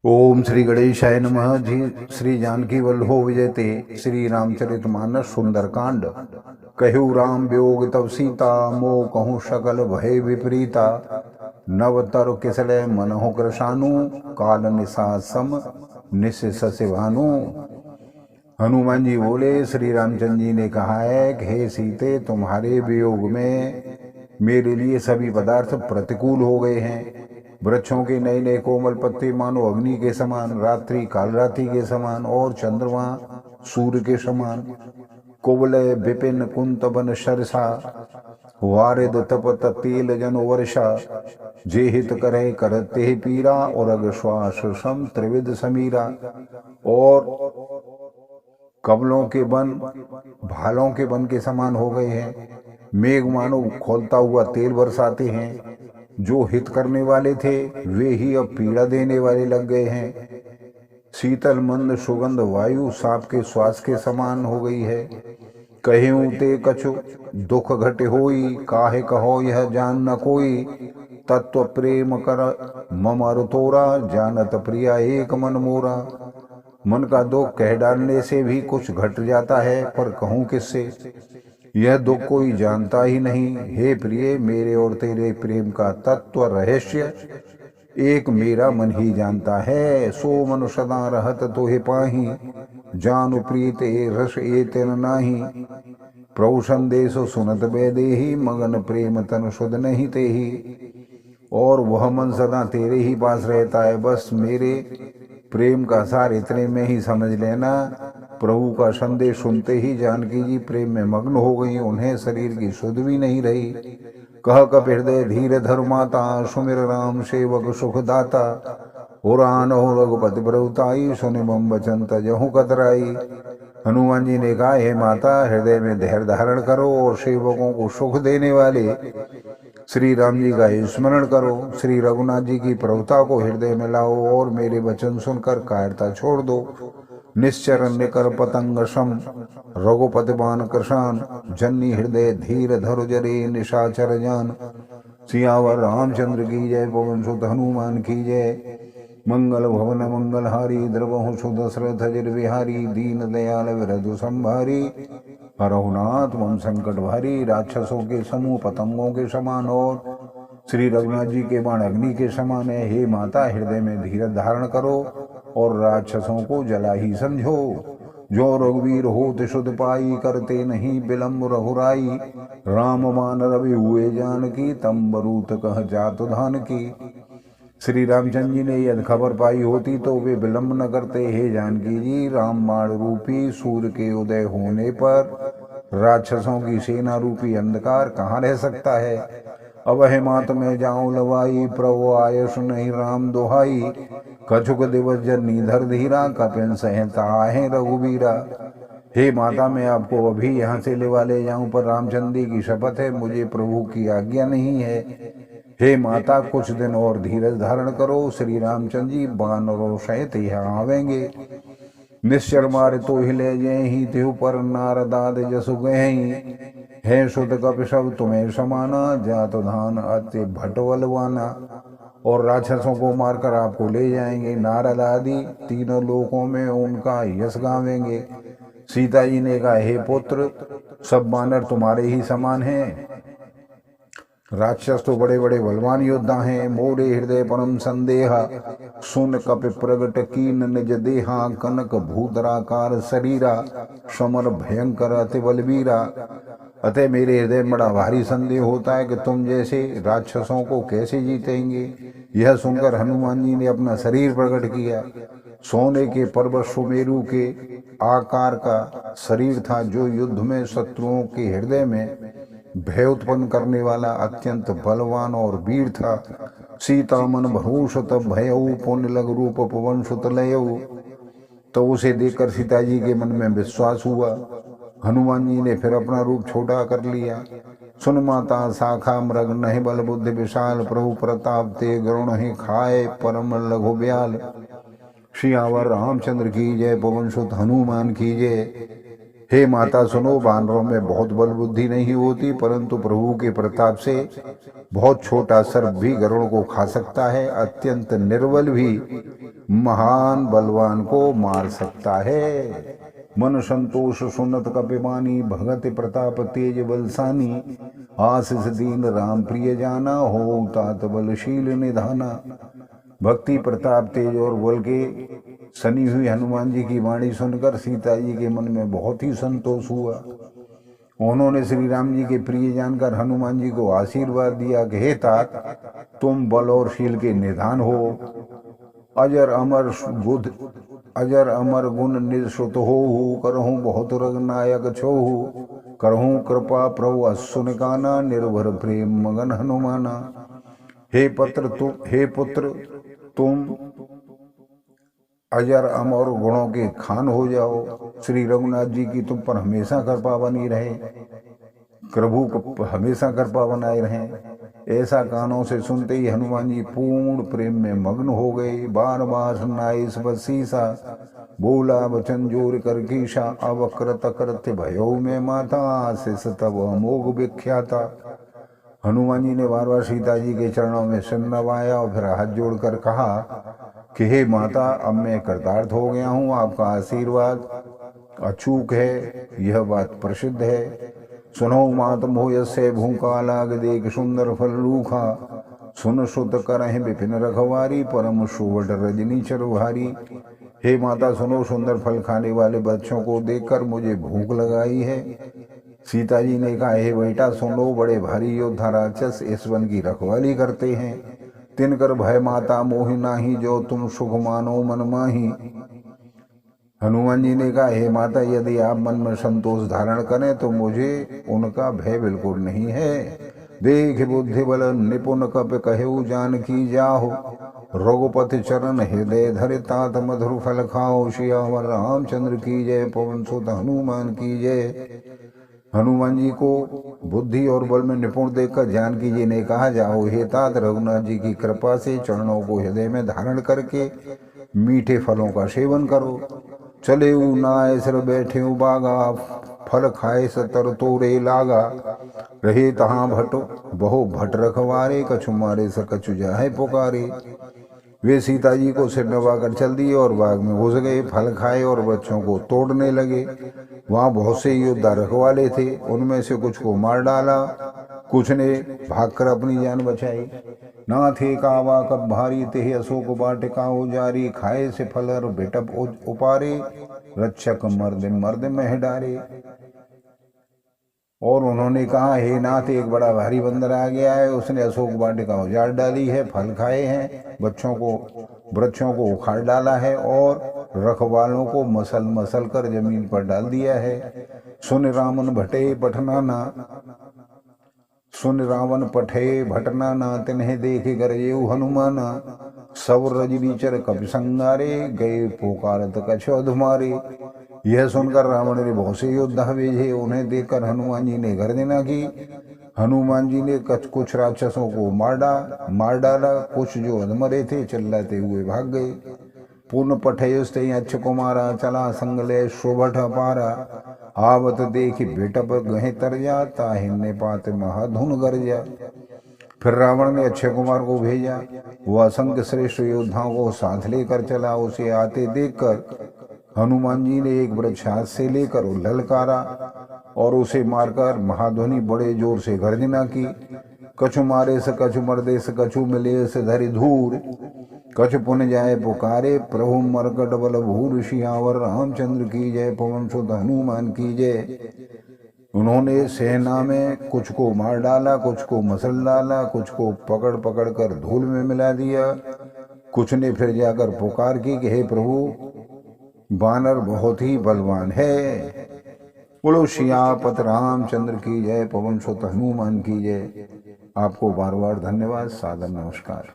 ओम श्री गणेशाय नमः। जी श्री जानकी वल्लभो विजयते। श्री रामचरितमानस सुंदरकांड। कहु राम वियोग तब सीता, मोह कहूँ सकल भय विपरीता। नव तरु किसले मनहु कृशानु, काल निशा सम निशिष भानु। हनुमान जी बोले, श्री रामचंद्र जी ने कहा है कि हे सीते, तुम्हारे वियोग में मेरे लिए सभी पदार्थ प्रतिकूल हो गए हैं। वृक्षों के नए नए कोमल पत्ते मानो अग्नि के समान, रात्रि कालरात्रि के समान और चंद्रमा सूर्य के समान। कुवलय विपिन कुंत बन सरसा, वारिद तपत तेल जन वर्षा। जे हित करे करते ही पीरा, और अग श्वास सम त्रिविध समीरा। और कमलों के वन भालों के वन के समान हो गए हैं। मेघ मानो खोलता हुआ तेल बरसाते हैं। जो हित करने वाले थे वे ही अब पीड़ा देने वाले लग गए हैं। शीतल मंद सुगंध वायु सांप के श्वास के समान हो गई है। कहूँ ते कछु दुख घटे होई, काहे कहो यह जान न कोई। तत्व प्रेम कर मम अर तोरा, जानत प्रिया एक मन मोरा। मन का दुख कह डालने से भी कुछ घट जाता है, पर कहूँ किससे। यह दुख कोई जानता ही नहीं। हे प्रिय, मेरे और तेरे प्रेम का तत्व रहस्य एक मेरा मन ही जानता है। सो मन सदा रहत तोहे पाही, जानु प्रीत ए रस ए तेन नाही। प्रभु संदेश सुनत बेदेही, मगन प्रेम तन सुध नहीं तेही। और वह मन सदा तेरे ही पास रहता है। बस मेरे प्रेम का सार इतने में ही समझ लेना। प्रभु का संदेश सुनते ही जानकी जी प्रेम में मग्न हो गई। उन्हें शरीर की सुध भी नहीं रही। कह कप हृदय धीर धर माता, सुमिर राम सेवक सुखदाता। पुराण हो रघुपति प्रभुताई, सुनि मम वचन तजहु कतराई। हनुमान जी ने कहा, हे माता, हृदय में धैर्य धारण करो और सेवकों को सुख देने वाले श्री राम जी का स्मरण करो। श्री रघुनाथ जी की प्रभुता को हृदय में लाओ और मेरे वचन सुनकर कायरता छोड़ दो। निश्चर निकर पतंग सम, रघुपति बान कृशान। जन्नी हृदय धीर धरु जरे, निशाचर जान। सियावर रामचंद्र की जय, पवन सुत हनुमान की जय। मंगल भवन मंगलहारी, द्रवहु सुदशरथ अजिर बिहारी। दीन दयाल विरधु संभारी, हरहुनाथ मम संकट भारी। राक्षसों के समूह पतंगों के समान और श्री रघुनाथ जी के बाण अग्नि के समान है। हे माता, हृदय में धीरज धारण करो और राक्षसों को जला ही समझो। जो रघुवीर होत सुध पाई, करते नहीं विलम्ब रघुराई। राम मान रवि हुए जानकी, तम बरूत कह जात धान की। श्री रामचंद्र जी ने यदि खबर पाई होती तो वे विलंब न करते। हे जानकी जी, राम बाण रूपी सूर्य के उदय होने पर राक्षसों की सेना रूपी अंधकार कहाँ रह सकता है। अब हे मात में जाऊं लवाई, प्रभु आयस नहीं राम दोहाई। कछुक दिवस जन्नी धर धीरा, कपिन सहता आहे रघुबीरा। हे माता, मैं आपको अभी यहाँ से लेवा ले जाऊं, पर रामचंद्र की शपथ है, मुझे प्रभु की आज्ञा नहीं है। हे माता, कुछ दिन और धीरज धारण करो। श्री रामचंद्र जी बानरों सहित यहाँ आवेंगे। निश्चर मारे तो हिले जय ही, त्यों पर नारदाद जसु गए। हे सुत कपि सब तुम्हें समाना, जात धान अति भटवलवाना। और राक्षसों को मारकर आपको ले जाएंगे। नारद आदि तीनों लोकों में उनका यश गावेंगे। सीता जी ने कहा, हे पुत्र, सब बानर तुम्हारे ही समान हैं। राक्षस तो बड़े बड़े बलवान योद्धा हैं। मोरे हृदय परम संदेहा, सुन कपि प्रगट कीन निज देहा। कनक भूतराकार शरीरा, समर भयंकर अति बलवीरा। अतः मेरे हृदय में बड़ा भारी संदेह होता है कि तुम जैसे राक्षसों को कैसे जीतेंगे। यह सुनकर हनुमान जी ने अपना शरीर प्रकट किया। सोने के पर्वत सुमेरु के आकार का शरीर था, जो युद्ध में शत्रुओं के हृदय में भय उत्पन्न करने वाला अत्यंत बलवान और वीर था। सीता मन भरूषत भयऊ, पुण्य लग रूप पवन सुत लयऊ। तो उसे देखकर सीता जी के मन में विश्वास हुआ। हनुमान जी ने फिर अपना रूप छोटा कर लिया। सुन माता, शाखा मृग नहीं बल बुद्धि विशाल। प्रभु प्रताप ते गरुण ही खाए, परम लघु ब्याल। सियावर रामचंद्र की जय, पवन सुत हनुमान की जय। हे माता सुनो, वानरों में बहुत बल बुद्धि नहीं होती, परंतु प्रभु के प्रताप से बहुत छोटा सर्प भी गरुड़ को खा सकता है। अत्यंत निर्बल भी महान बलवान को मार सकता है। मन संतोष सुनत कपिमानी, भगत प्रताप तेज बलसानी। आशीष दीन राम प्रिय जाना, हो तात बलशील निधाना। भक्ति प्रताप तेज और बल के सनी हुई हनुमान जी की वाणी सुनकर सीता जी के मन में बहुत ही संतोष हुआ। उन्होंने श्री राम जी के प्रिय जानकर हनुमान जी को आशीर्वाद दिया कि हे तात, तुम बल और शील के निधान हो। अजर अमर गुण निश्रुत हो, करहूँ बहुत रघुनायक छोहू। करहूँ कृपा प्रभु असुनिकाना, निर्भर प्रेम मगन हनुमाना। हे पुत्र तुम अजर अमर गुणों के खान हो जाओ। श्री रघुनाथ जी की तुम पर हमेशा कृपा बनी रहे, प्रभु को हमेशा कृपा बनाए रहे। ऐसा कानों से सुनते ही हनुमान जी पूर्ण प्रेम में मग्न हो गए। बार बार सुनाए शीसा, बोला वचन जोर कर कीशा। अब कृत कृत्य भयो में माता, शिष तब अमोघ विख्याता। हनुमान जी ने बार बार सीता जी के चरणों में सिर नवाया और फिर हाथ जोड़कर कहा कि हे माता, अब मैं कृतार्थ हो गया हूँ। आपका आशीर्वाद अचूक है, यह बात प्रसिद्ध है। सुनो मात मोह से भूकालाग, देख सुंदर फल रूखा। सुन सुत करहि विपिन रखवारी, परम सुवट रजनी चरभारी। हे माता सुनो, सुंदर फल खाने वाले बच्चों को देखकर मुझे भूख लगाई है। सीता जी ने कहा, हे बेटा सुनो, बड़े भारी योद्धा राक्षस इस वन की रखवाली करते हैं। तिनकर भय माता मोहि नाही, जो तुम सुख मानो मन माही। हनुमान जी ने कहा, हे माता, यदि आप मन में संतोष धारण करें तो मुझे उनका भय बिल्कुल नहीं है। देख बुद्धि बल निपुण कप कहु, जानकी जाहो। रघुपति चरण हृदय धरे, तात मधुर फल खाओ। सियावर रामचंद्र की जय, पवन सुत हनुमान की जय। हनुमान जी को बुद्धि और बल में निपुण देखकर जानकी जी ने कहा, जाओ हे तात, रघुनाथ जी की कृपा से चरणों को हृदय में धारण करके मीठे फलों का सेवन करो। चले नाय सिर बैठे बागा, फल खाए सतर तोरे लागा। रहे तहाँ भटो बहु भट रखवारे, कछु मारे स कछु जाहे पुकारे। वे सीता जी को सिर नवाकर चल दिए और बाग में घुस गए। फल खाए और बच्चों को तोड़ने लगे। वहां बहुत से योद्धा रखवाले थे, उनमें से कुछ को मार डाला, कुछ ने भागकर अपनी जान बचाई। ना थे कावा कब भारी, ते अशोक वाटिका जारी। खाए से फलर बेटप उपारे, रक्षक मर्द मह डारे। और उन्होंने कहा, हे नाथ, एक बड़ा भारी बंदर आ गया है, उसने अशोक वाटिका उजाड़ डाली है, फल खाए हैं, वृक्षों को उखाड़ डाला है और रखवालों को मसल मसल कर जमीन पर डाल दिया है। सुन रावण पठे भटनाना, तिन्हें देखे गरजेऊ हनुमाना। सब रजनीचर कपि संगारे, गए पोकारत कछु अधुमारे। यह सुनकर रावण ने बहुत से योद्धा भेजे, उन्हें देखकर हनुमान जी ने गर्जना की। हनुमान जी ने कुछ राक्षसों को मार डाला, कुछ जो अधमरे थे चिल्लाते हुए भाग गए। पूर्ण पठयुस्ते अच्छ कुमारा, चला संगले शोभट अपारा। आवत देखि बेटप गहे तरजा, ताहिन्ने पात महाधुन गरजा। फिर रावण ने अक्षय कुमार को भेजा, वह असंख्य श्रेष्ठ योद्धाओं को साथ लेकर चला। उसे आते देखकर हनुमान जी ने एक वृक्ष हाथ से लेकर ललकारा और उसे मारकर महाध्वनि बड़े जोर से गर्जना की। कछु मारे से कछु मर्दे से, कछु मिले से धरि धूर। कछु पुन जाए पुकारे, प्रभु मरकट बल भूर। सियावर रामचंद्र की जय, पवन सुत हनुमान की जय। उन्होंने सेना में कुछ को मार डाला, कुछ को मसल डाला, कुछ को पकड़ पकड़ कर धूल में मिला दिया। कुछ ने फिर जाकर पुकार की कि हे प्रभु, बानर बहुत ही बलवान है। बोलो सियापत रामचंद्र की जय, पवन सुत हनुमान की जय। आपको बार बार धन्यवाद, सादर नमस्कार।